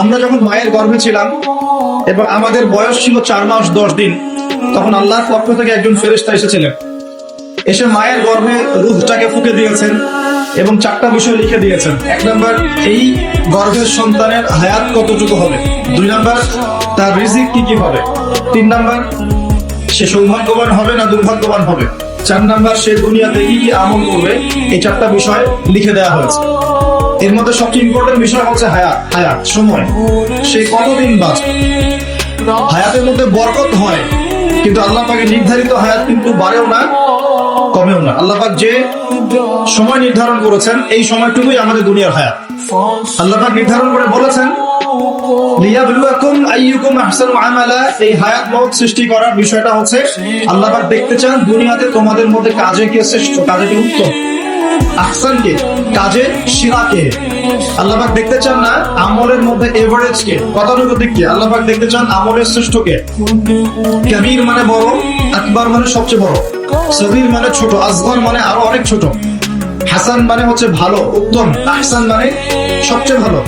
আমরা যখন মায়ের গর্ভে ছিলাম এবং আমাদের বয়স ছিল 4 মাস 10 দিন, তখন আল্লাহর পক্ষ থেকে একজন ফেরেশতা এসেছিলেন। এসে মায়ের গর্ভে রূহটাকে ফুঁকে দিয়েছেন এবং 4টা বিষয় লিখে দিয়েছেন। 1 নাম্বার, এই গর্ভের সন্তানের হায়াত কতটুকু হবে। 2 নাম্বার, তার রিজিক কি কি হবে। 3 নাম্বার, সে সৌভাগ্যবান হবে না দুর্ভাগ্যবান হবে। 4 নাম্বার, সে দুনিয়াতে কি কি আমল করবে। এই 4টা বিষয় লিখে দেওয়া হয়েছে। এর মধ্যে সবচেয়ে ইম্পর্টেন্ট বিষয় হচ্ছে হায়াত, সময়। সে কতদিন বাঁচবে। হায়াতের মধ্যে বরকত হয়, কিন্তু আল্লাহ পাকের নির্ধারিত হায়াত কিন্তু বাড়েও না কমেও না। আল্লাহ পাক যে সময় নির্ধারণ করেছেন, এই সময়টুকুই আমাদের দুনিয়ার হায়াত। আল্লাহ পাক নির্ধারণ করে বলেছেন লিয়াবলুয়াকুম আইয়ুকুম আহসানু আমালা। এই হায়াত মওত সৃষ্টি করার বিষয়টা হচ্ছে আল্লাহ পাক দেখতে চান দুনিয়াতে তোমাদের মধ্যে কাজে কে শ্রেষ্ঠ, কাজে কে উত্তম। আহসান কে, কাজে সেরা কে। আল্লাহ পাক দেখতে চান না আমলের মধ্যে এভারেজ কে, গতানুগতিক কে। আল্লাহ পাক দেখতে চান আমলের শ্রেষ্ঠ কে। কাবীর মানে বড়, আকবার মানে সবচেয়ে বড়, সগীর মানে ছোট, আসগর মানে আরো অনেক ছোট, হাসান মানে হচ্ছে ভালো, উত্তম, আহসান মানে সবচেয়ে ভালো,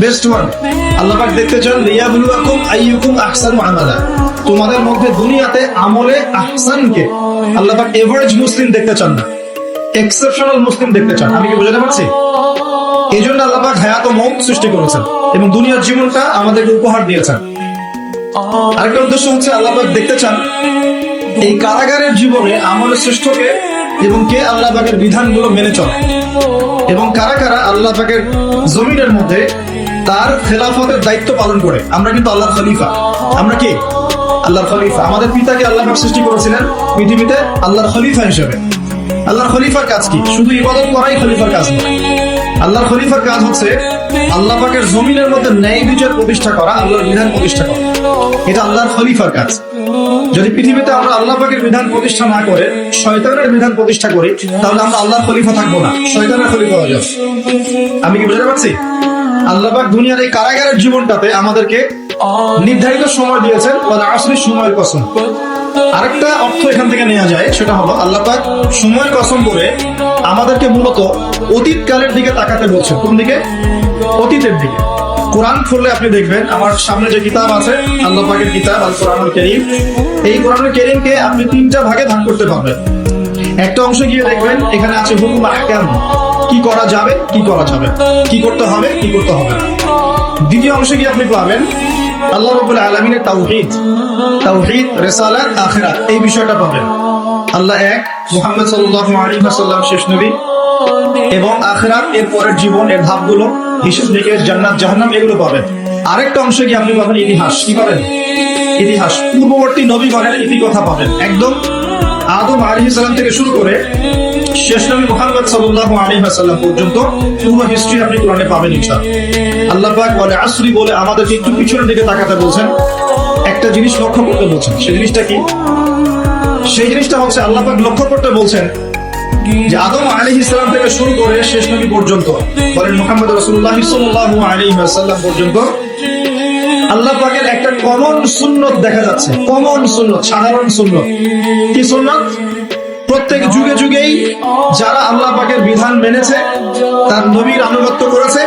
বেস্ট ওয়ান। আল্লাহ পাক দেখতে চান লিয়াবলুয়াকুম আইয়ুকুম আহসানু আমালা। তোমাদের মধ্যে দুনিয়াতে আমলে আহসান কে। আল্লাহ পাক এভারেজ মুসলিম দেখতে চান না, এক্সেপশনাল মুসলিম দেখতে চান। আমি কি বোঝাতে পারছি? এই জন্য আল্লাহ পাক হায়াত ও মওত সৃষ্টি করেছেন এবং দুনিয়ার জীবনটা আমাদেরকে উপহার দিয়েছেন। আরেকটা উদ্দেশ্য হচ্ছে আল্লাহ পাক দেখতে চান এই কারাগারের জীবনে আমলের শ্রেষ্ঠকে এবং কে আল্লাহ পাকের বিধানগুলো মেনে চলে, এবং কারা কারা আল্লাহ পাকের জমিনের মধ্যে তার খেলাফতের দায়িত্ব পালন করে। আমরা কিন্তু আল্লাহর খলিফা। আমরা কি আল্লাহর খলিফা। আমাদের পিতাকে আল্লাহ পাক সৃষ্টি করেছিলেন পৃথিবীতে আল্লাহর খলিফা হিসেবে। আল্লাহর খলিফার কাজ কি? শুধু ইবাদত করাই খলিফার কাজ নয়। আল্লাহর খলিফার কাজ হচ্ছে আল্লাহ পাকের জমিনের মধ্যে ন্যায় বিচার প্রতিষ্ঠা করা, আল্লাহর বিধান প্রতিষ্ঠা করা। এটা আল্লাহর খলিফার কাজ। যদি পৃথিবীতে আমরা আল্লাহ পাকের বিধান প্রতিষ্ঠা না করে শয়তানের বিধান প্রতিষ্ঠা করি, তাহলে আমরা আল্লাহর খলিফা থাকবো না, শয়তানের খলিফা হয়ে যাবো। আমি কি বুঝতে পারছি? আল্লাহ পাক দুনিয়ার এই কারাগারের জীবনটাতে আমাদেরকে নির্ধারিত সময় দিয়েছেন, বলে আসরির সময়ের কসম। আরেকটা অর্থ এখান থেকে নেওয়া যায়, সেটা হলো আল্লাহ পাক সময়ের কসম করে আমাদেরকে মূলত অতীতকালের দিকে তাকাতে বলছে। কোন দিকে? অতীতের দিকে। কোরআন খুললে আপনি দেখবেন, আমার সামনে যে কিতাব আছে আল্লাহ পাকের কিতাব আল কোরআনুল কারীম, এই কোরআনুল কারীমকে আপনি 3টা ভাগে ভাগ করতে পারবেন। একটা অংশে গিয়ে দেখবেন এখানে আছে হুকুম আহকাম, কি করা যাবে কি করা যাবে, কি করতে হবে কি করতে হবে না। দ্বিতীয় অংশে গিয়ে আপনি পাবেন আল্লাহ রাব্বুল আলামিনের তাওহীদ, রিসালাত, আখিরাত, এই বিষয়টা পাবেন। আল্লাহ এক, মুহাম্মদ সাল্লাল্লাহু আলাইহি ওয়াসাল্লাম শেষ নবী, এবং আখিরাত এর পরের জীবন, এর ধাপগুলো, হিসাব নিকেশ, জান্নাত জাহান্নাম, এগুলো পাবেন। আরেকটা অংশে গিয়ে আপনি পাবেন ইতিহাস। কি পাবেন? ইতিহাস, পূর্ববর্তী নবীগণের ইতিকথা পাবেন। একদম আদম আলাইহিস সালাম থেকে শুরু করে শেষ নবী মুহাম্মদ সাল্লাল্লাহু আলাইহি ওয়াসাল্লাম পর্যন্ত পুরো হিস্ট্রি আপনি কোরআনে পাবেন ইনশাআল্লাহ। আল্লাহ পাক বলে আসরি বলে আমাদেরকে একটু পিছনের দিকে তাকাতে বলছেন, একটা জিনিস লক্ষ্য করতে বলছেন। সেই জিনিসটা কি? সেই জিনিসটা হচ্ছে আল্লাহ পাক লক্ষ্য করতে বলছেন যে আদম আলাইহিস সালাম থেকে শুরু করে শেষ নবী পর্যন্ত, বলেন মুহাম্মদ রাসূলুল্লাহ সাল্লাল্লাহু আলাইহি ওয়াসাল্লাম পর্যন্ত আল্লাহ পাকের একটা কমন সুন্নত দেখা যাচ্ছে। কমন সুন্নত, সাধারণ সুন্নত। কি সুন্নত? প্রত্যেক যুগে যুগেই যারা আল্লাহ পাকের বিধান মেনেছে, তার নবীর আনুগত্য করেছে,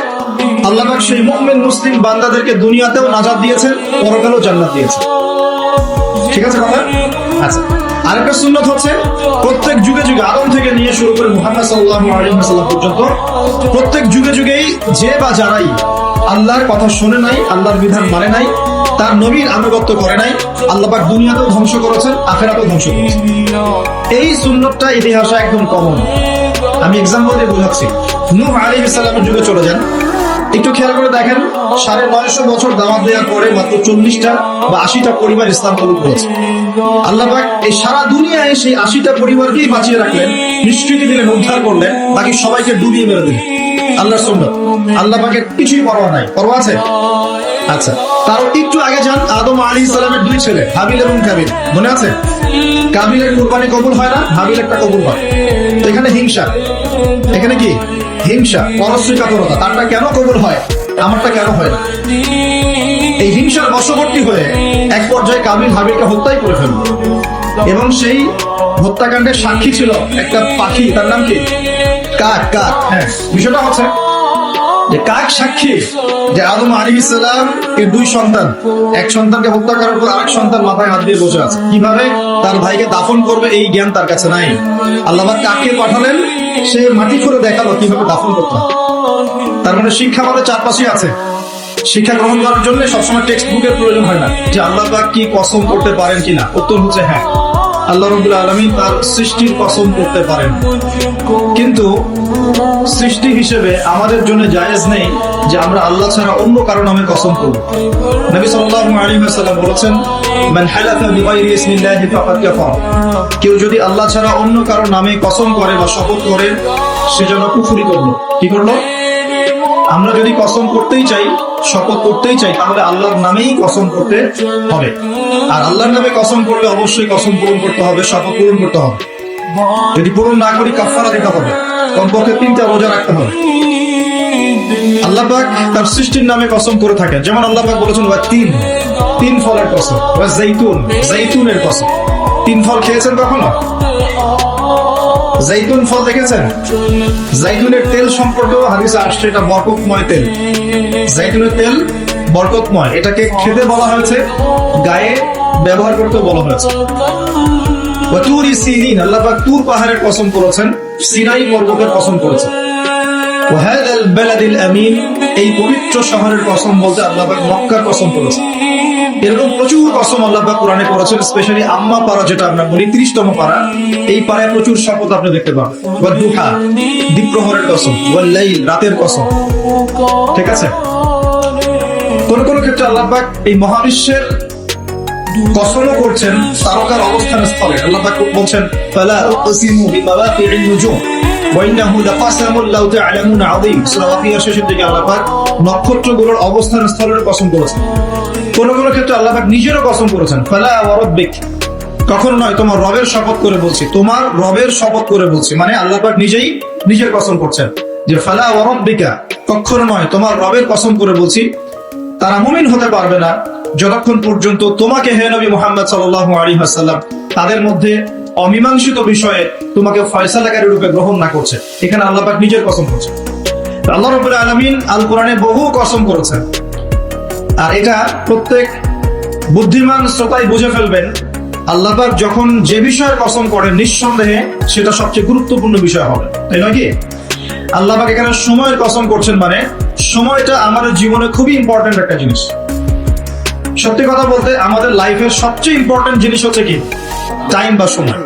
আল্লাহ পাক সেই মুমিন মুসলিম বান্দাদেরকে দুনিয়াতেও নাজাত দিয়েছেন, পরকালেও জান্নাত দিয়েছেন। ঠিক আছে কথা? আচ্ছা, আরেকটা সুন্নত হচ্ছে প্রত্যেক যুগে যুগে আদম থেকে নিয়ে শুরু করে মুহাম্মদ সাল্লাল্লাহু আলাইহি ওয়াসাল্লাম পর্যন্ত প্রত্যেক যুগে যুগেই যে বা যারাই আল্লাহর কথা শোনে নাই, আল্লাহর বিধান মানে নাই, তার নবীর আনুগত্য করে নাই, আল্লাহ পাক দুনিয়াতেও ধ্বংস করেছেন, আখিরাতেও ধ্বংস করেছেন। এই সুন্নতটা ইতিহাসে একদম কমন। আমি এক্সাম্পল দিয়ে বোঝাচ্ছি। নূহ আলাইহিস সালামের যুগে চলে যান, একটু খেয়াল করে দেখেন, 950 বছর দাওয়াত দেওয়ার পরে মাত্র 40টা বা 80টা পরিবার ইসলাম কবুল করেছে। আল্লাহ পাক এই সারা দুনিয়ায় সেই 80টা পরিবারকেই বাঁচিয়ে রাখলেন, নিষ্কৃতি দিলেন, উদ্ধার করলেন, বাকি সবাইকে ডুবিয়ে মেরে দিলেন। আল্লাহর সুন্নাত। আল্লাহ পাকের কিছুই পরোয়া নাই। পরোয়া আছে? আচ্ছা, তার একটু আগে যান, আদম আলাইহিস সালামের 2 ছেলে হাবিল এবং কাবিল, মনে আছে? কাবিলের কুরবানি কবুল হয় না, হাবিল একটা কবুল হয়। এখানে হিংসা, এখানে কি হিংসা, পরশ্রীকাতরতা। তারটা কেন কবুল হয়, আমারটা কেন হয় না? এই হিংসার বশবর্তী হয়ে এক পর্যায়ে কাবিল হাবিলকে হত্যাই করে ফেলল, এবং সেই হত্যাকাণ্ডের সাক্ষী ছিল একটা পাখি, তার নাম কি? কাক। হ্যাঁ, বিষয়টা হচ্ছে যে কাক সাক্ষী যে আদম আলাইহিস সালাম এর দুই সন্তান, এক সন্তানকে হত্যা করার পর আরেক সন্তান মাথায় হাত দিয়ে বসে আছে, কিভাবে তার ভাইকে দাফন করবে এই জ্ঞান তার কাছে নাই। আল্লাহ পাক কাককে পাঠালেন, সে মাটি করে দেখালো কিভাবে দাফন করতে হয়। তার মানে শিক্ষা আমাদের চারপাশে আছে। শিক্ষা গ্রহণ করার জন্য সবসময় টেক্সট বুকের প্রয়োজন হয় না। যে আল্লাহ পাক কি কসম করতে পারেন কিনা, উত্তর হচ্ছে হ্যাঁ, আল্লাহ রাব্বুল আলামিন তার সৃষ্টির কসম করতে পারেন, কিন্তু সৃষ্টি হিসেবে আমাদের জন্য জায়েজ নেই যে আমরা আল্লাহ ছাড়া অন্য কারো নামে কসম করব। নবী সাল্লাল্লাহু আলাইহি ওয়াসাল্লাম বলেছেন, মান হালাফা বিগাইরি ইসমিল্লাহি ফাকাদ কাফার, কেউ যদি আল্লাহ ছাড়া অন্য কারো নামে কসম করে বা শপথ করে সে যেন কুফরি করলো। কি করলো? আমরা যদি কসম করতেই চাই, শপথ করতেই চাই, তাহলে আল্লাহর নামেই কসম করতে হবে। আর আল্লাহর নামে কসম করলে অবশ্যই কসম পূরণ করতে হবে, শপথ পূরণ করতে হবে। যদি পূরণ না করি কাফারা দিতে হবে, কমপক্ষে 3টা রোজা রাখতে হবে। আল্লাহ পাক তার সৃষ্টির নামে কসম করে থাকেন, যেমন আল্লাহ পাক বলেছেন ওয়া তিন ফলের কসম, ওয়া জাইতুনের কসম। 3 ফল খেয়েছেন কখনো? জাইতুন ফল দেখেছেন? জাইতুনের তেল সম্পর্কেও হাদিসে আসছে এটা বরকতময় তেল। জাইতুনের তেল বরকতময়, এটাকে খেতে বলা হয়েছে, গায়ে ব্যবহার করতে বলা হয়েছে। ওয়া তুরি সিনিন, আল্লাহ পাক তুর পাহাড়ের কসম করেছেন, সিনাই পর্বতের কসম করেছেন। ওয়া হাদাল বালাদিল আমিন, এই পবিত্র শহরের কসম বলতে আল্লাহ পাক মক্কার কসম করেছেন। এরকম প্রচুর কসম আল্লাহ পাক কোরআনে করেছেন, স্পেশালি আম্মা পারা যেটা আমরা বলি 30তম পারা, এই পারায় প্রচুর শপথ আপনি দেখতে পাবেন। ওয়া দুহা, দ্বীপ্রহরের কসম, ওয়াল লাইল, রাতের কসম। ঠিক আছে? কোন কোন ক্ষেত্রে আল্লাহ পাক এই মহাবিশ্বের কসমও করছেন তারকার অবস্থান স্থলে। আল্লাহ পাক বলছেন, ফালা উকসিমু বিমাওয়াকি'ন নুজুম ওয়া ইন্নাহু লাকাসামুন লাউ তা'লামুন আযীম। সূরা ওয়াকিয়ার শেষের দিকে আল্লাহ পাক নক্ষত্রগুলোর অবস্থান স্থলের কসম করেছেন। কোন কোন ক্ষেত্রে আল্লাহ পাক নিজেরও কসম করেছেন, ফালা ওয়া রাব্বিক, কখনো নয় তোমার রবের শপথ করে বলছি, তোমার রবের শপথ করে বলছি, মানে আল্লাহ পাক নিজেই নিজের কসম করছেন যে ফালা ওয়া রাব্বিকা, কখনো নয় তোমার রবের কসম করে বলছি, তারা মুমিন হতে পারবে না যতক্ষণ পর্যন্ত তোমাকে হে নবী মুহাম্মদ সাল্লাল্লাহু আলাইহি ওয়াসাল্লাম তাদের মধ্যে অমীমাংসিত বিষয়ে তোমাকে ফয়সালাকারী রূপে গ্রহণ না করছে। এখানে আল্লাহ পাক নিজের কসম করছেন। আল্লাহ রাব্বুল আলামিন আল কোরআনে বহু কসম করেছেন, আর এটা প্রত্যেক বুদ্ধিমান শ্রোতাই বুঝে ফেলবেন। আল্লাহ পাক যখন যে বিষয়ের কসম করেন নিঃসন্দেহে সেটা সবচেয়ে গুরুত্বপূর্ণ বিষয় হবে, তাই নয় কি? আল্লাহ পাক এখানে সময়ের কসম করছেন, মানে সময়টা আমাদের জীবনে খুবই ইম্পর্টেন্ট একটা জিনিস। সত্যি কথা বলতে আমাদের লাইফের সবচেয়ে ইম্পর্টেন্ট জিনিস হচ্ছে কি? টাইম বা সময়।